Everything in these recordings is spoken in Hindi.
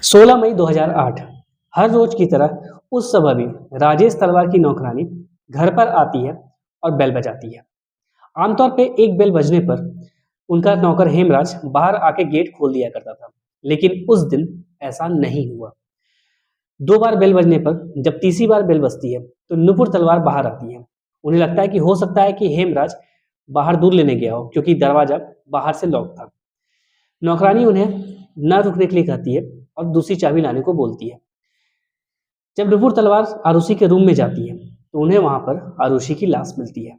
16 मई 2008 हर रोज की तरह उस समय भी राजेश तलवार की नौकरानी घर पर आती है और बेल बजाती है। आमतौर पे एक बेल बजने पर उनका नौकर हेमराज बाहर आके गेट खोल दिया करता था, लेकिन उस दिन ऐसा नहीं हुआ। 2 बार बेल बजने पर जब तीसरी बार बेल बजती है तो नुपुर तलवार बाहर आती है। उन्हें लगता है कि हो सकता है कि हेमराज बाहर दूध लेने गया हो, क्योंकि दरवाजा बाहर से लॉक था। नौकरानी उन्हें न रुकने के लिए कहती है और दूसरी चाबी लाने को बोलती है। जब नुपुर तलवार आरुषि के रूम में जाती है तो उन्हें वहां पर आरुषि की लाश मिलती है।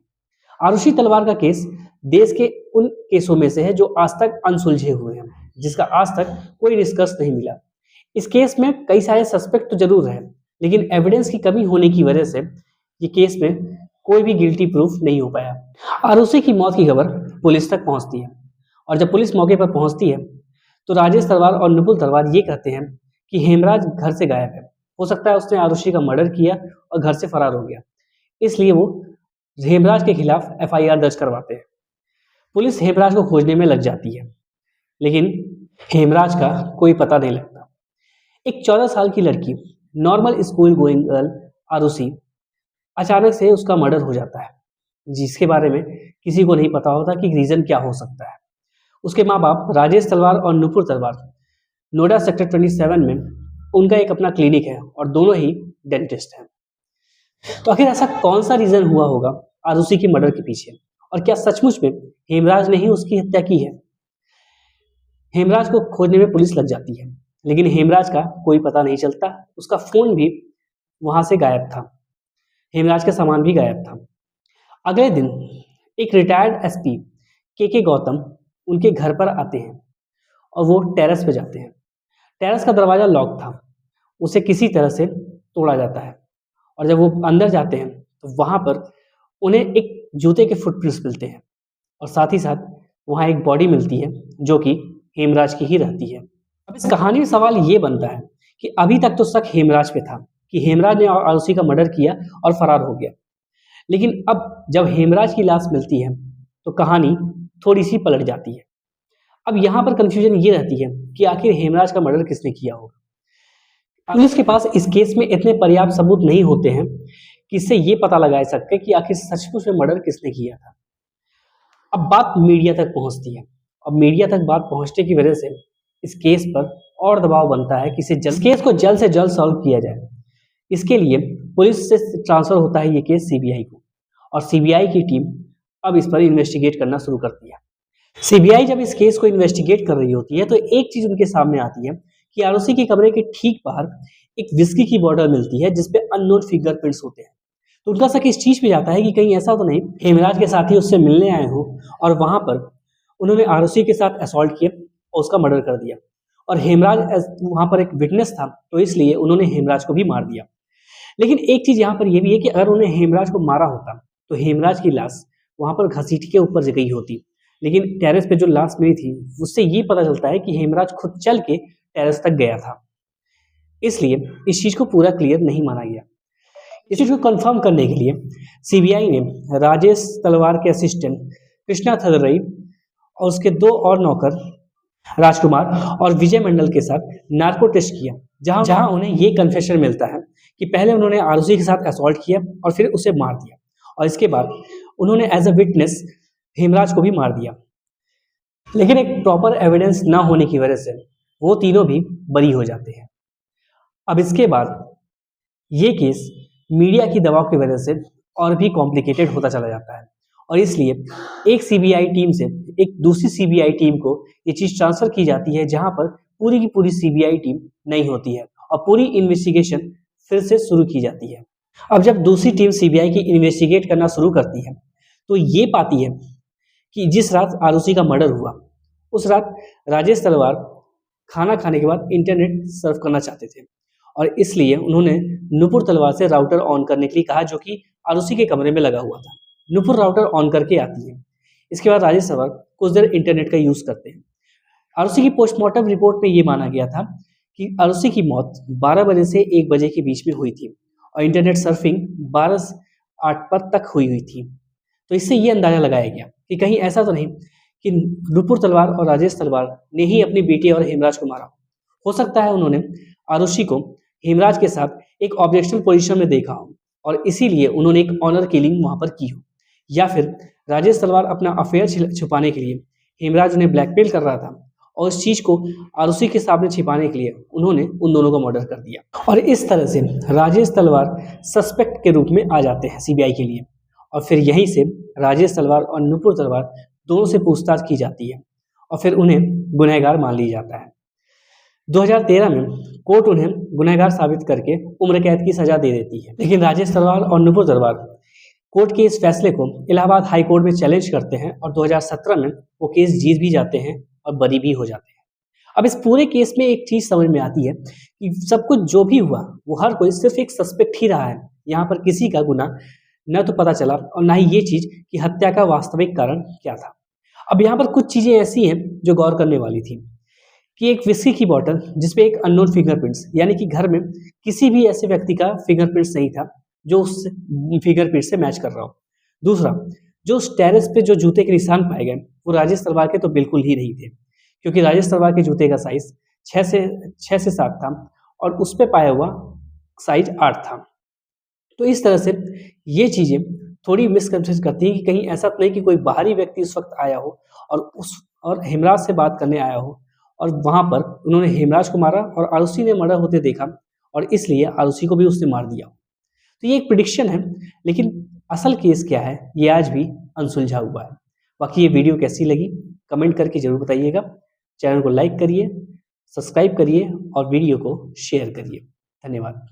आरुषि तलवार का केस देश के उन केसों में से है जो आज तक अनसुलझे हुए हैं, जिसका आज तक कोई निष्कर्ष नहीं मिला। इस केस में कई सारे सस्पेक्ट तो जरूर हैं, लेकिन एविडेंस की कमी होने की वजह से ये केस में कोई भी गिल्टी प्रूफ नहीं हो पाया। आरुषि की मौत की खबर पुलिस तक पहुंचती है और जब पुलिस मौके पर पहुंचती है तो राजेश तलवार और नुपुर तलवार ये कहते हैं कि हेमराज घर से गायब है। हो सकता है उसने आरुषि का मर्डर किया और घर से फरार हो गया, इसलिए वो हेमराज के खिलाफ एफआईआर दर्ज करवाते हैं। पुलिस हेमराज को खोजने में लग जाती है, लेकिन हेमराज का कोई पता नहीं लगता। एक 14 साल की लड़की, normal school going girl Aarushi, अचानक से उसका मर्डर हो जाता है, जिसके बारे में किसी को नहीं पता होता कि रीजन क्या हो सकता है। उसके माँ बाप राजेश तलवार और नुपुर तलवार नोएडा सेक्टर 27 में उनका एक अपना क्लिनिक है और दोनों ही डेंटिस्ट हैं। तो आखिर ऐसा कौन सा रीजन हुआ होगा आरुषि के मर्डर के पीछे, और क्या सचमुच में हेमराज ने ही उसकी हत्या की है? हेमराज को खोजने में पुलिस लग जाती है, लेकिन हेमराज का कोई पता नहीं चलता। उसका फोन भी वहां से गायब था, हेमराज का सामान भी गायब था। अगले दिन एक रिटायर्ड एसपी के गौतम उनके घर पर आते हैं और वो टेरेस पे जाते हैं। टेरेस का दरवाजा लॉक था, उसे किसी तरह से तोड़ा जाता है और जब वो अंदर जाते हैं तो वहां पर उन्हें एक जूते के फुटप्रिंट्स मिलते हैं और साथ ही साथ वहां एक बॉडी मिलती है जो कि हेमराज की ही रहती है। अब इस कहानी में सवाल ये बनता है कि अभी तक तो शक हेमराज पे था कि हेमराज ने आरुषि का मर्डर किया और फरार हो गया, लेकिन अब जब हेमराज की लाश मिलती है तो कहानी थोड़ी सी पलट जाती है। अब यहाँ पर कंफ्यूजन ये रहती है कि आखिर हेमराज का मर्डर किसने किया होगा। पुलिस के पास इस केस में इतने पर्याप्त सबूत नहीं होते हैं कि इससे ये पता लगा सके कि आखिर सचमुच में मर्डर किसने किया था। अब बात मीडिया तक पहुंचती है और मीडिया तक बात पहुंचने की वजह से इस केस पर और दबाव बनता है कि इस केस को जल्द से जल्द सॉल्व किया जाए। इसके लिए पुलिस से ट्रांसफर होता है ये केस सीबीआई को, और सीबीआई की टीम अब इस पर इन्वेस्टिगेट करना शुरू करती है। सीबीआई जब इस केस को इन्वेस्टिगेट कर रही होती है तो एक चीज उनके सामने आती है कि आरुषि के कमरे के ठीक बाहर एक विस्की की बॉटल मिलती है जिसपे अननोन फिंगरप्रिंट्स होते हैं। तो उनका शक इस चीज पे जाता है कि कहीं ऐसा तो नहीं हेमराज के साथी उससे मिलने आए हो और वहां पर उन्होंने आरुषि के साथ असॉल्ट किया और उसका मर्डर कर दिया, और हेमराज वहां पर एक विटनेस था तो इसलिए उन्होंने हेमराज को भी मार दिया। लेकिन एक चीज यहाँ पर यह भी है कि अगर उन्हें हेमराज को मारा होता तो हेमराज की लाश वहां पर घसीट के ऊपर गई होती, लेकिन टेरेस पे जो लाश मिली थी उससे ये पता चलता है कि हेमराज खुद चल के टेरेस तक गया था, इसलिए इस चीज को पूरा क्लियर नहीं माना गया। इस चीज को कंफर्म करने के लिए सीबीआई ने राजेश तलवार के असिस्टेंट कृष्णा थदरई और उसके 2 और नौकर राजकुमार और विजय मंडल के साथ नार्को टेस्ट किया, जहां उन्हें ये कन्फेशन मिलता है कि पहले उन्होंने आरुषि के साथ असॉल्ट किया और फिर उसे मार दिया, और इसके बाद उन्होंने एज अ विटनेस हेमराज को भी मार दिया। लेकिन एक प्रॉपर एविडेंस ना होने की वजह से वो तीनों भी बरी हो जाते हैं। अब इसके बाद ये केस मीडिया की दबाव की वजह से और भी कॉम्प्लिकेटेड होता चला जाता है, और इसलिए एक सीबीआई टीम से एक दूसरी सीबीआई टीम को ये चीज ट्रांसफर की जाती है, जहां पर पूरी की पूरी सीबीआई टीम नहीं होती है और पूरी इन्वेस्टिगेशन फिर से शुरू की जाती है। अब जब दूसरी टीम सीबीआई की इन्वेस्टिगेट करना शुरू करती है तो ये पाती है कि जिस रात आरुषि का मर्डर हुआ उस रात राजेश तलवार खाना खाने के बाद इंटरनेट सर्फ करना चाहते थे, और इसलिए उन्होंने नुपुर तलवार से राउटर ऑन करने के लिए कहा जो कि आरुषि के कमरे में लगा हुआ था। नुपुर राउटर ऑन करके आती है। इसके बाद राजेश तलवार कुछ देर इंटरनेट का यूज करते हैं। आरुषि की पोस्टमार्टम रिपोर्ट में ये माना गया था कि आरुषि की मौत 12 बजे से 1 बजे के बीच में हुई थी और इंटरनेट सर्फिंग 12:08 पर तक हुई थी। तो इससे ये अंदाजा लगाया गया कि कहीं ऐसा तो नहीं कि नुपुर तलवार और राजेश तलवार ने ही अपनी बेटी और हेमराज को मारा। हो सकता है उन्होंने आरुषि को हेमराज के साथ एक ऑब्जेक्शनल पोजीशन में देखा हो और इसीलिए उन्होंने एक ऑनर किलिंग वहां पर की हो, या फिर राजेश तलवार अपना अफेयर छुपाने के लिए हेमराज उन्हें ब्लैकमेल कर रहा था और इस चीज को आरुषि के सामने छिपाने के लिए उन्होंने उन दोनों को मर्डर कर दिया। और इस तरह से राजेश तलवार सस्पेक्ट के रूप में आ जाते हैं सीबीआई के लिए, और फिर यहीं से राजेश तलवार और नुपुर तलवार दोनों से पूछताछ की जाती है और फिर उन्हें गुनहगार मान लिया जाता है। 2013 में कोर्ट उन्हें गुनहगार साबित करके उम्र कैद की सजा दे देती है, लेकिन राजेश तलवार और नुपुर तलवार कोर्ट के इस फैसले को इलाहाबाद हाई कोर्ट में चैलेंज करते हैं और 2017 में वो केस जीत भी जाते हैं और बरी भी हो जाते हैं। अब इस पूरे केस में एक चीज समझ में आती है कि सब कुछ जो भी हुआ वो हर कोई सिर्फ एक सस्पेक्ट ही रहा है। यहाँ पर किसी का गुनाह न तो पता चला और ना ही ये चीज कि हत्या का वास्तविक कारण क्या था। अब यहाँ पर कुछ चीजें ऐसी हैं जो गौर करने वाली थी कि एक विस्की की बोतल जिसपे एक अननोन फिंगरप्रिंट्स, यानी कि घर में किसी भी ऐसे व्यक्ति का फिंगरप्रिंट्स नहीं था जो उस फिंगरप्रिंट से मैच कर रहा हो। दूसरा, जो उस टेरेस पे जो जूते के निशान पाए गए वो राजेश तलवार के तो बिल्कुल ही नहीं थे, क्योंकि राजेश तलवार के जूते का साइज 6 से 7 था और उस पे पाया हुआ साइज 8 था। तो इस तरह से ये चीजें थोड़ी मिसकंसेप्शन करती है कि कहीं ऐसा तो नहीं कि कोई बाहरी व्यक्ति उस वक्त आया हो और हेमराज से बात करने आया हो और वहां पर उन्होंने हेमराज को मारा और आरुषि ने मर्डर होते देखा और इसलिए आरुषि को भी उसने मार दिया। तो ये एक प्रिडिक्शन है, लेकिन असल केस क्या है ये आज भी अनसुलझा हुआ है। बाकी ये वीडियो कैसी लगी कमेंट करके जरूर बताइएगा। चैनल को लाइक करिए, सब्सक्राइब करिए और वीडियो को शेयर करिए। धन्यवाद।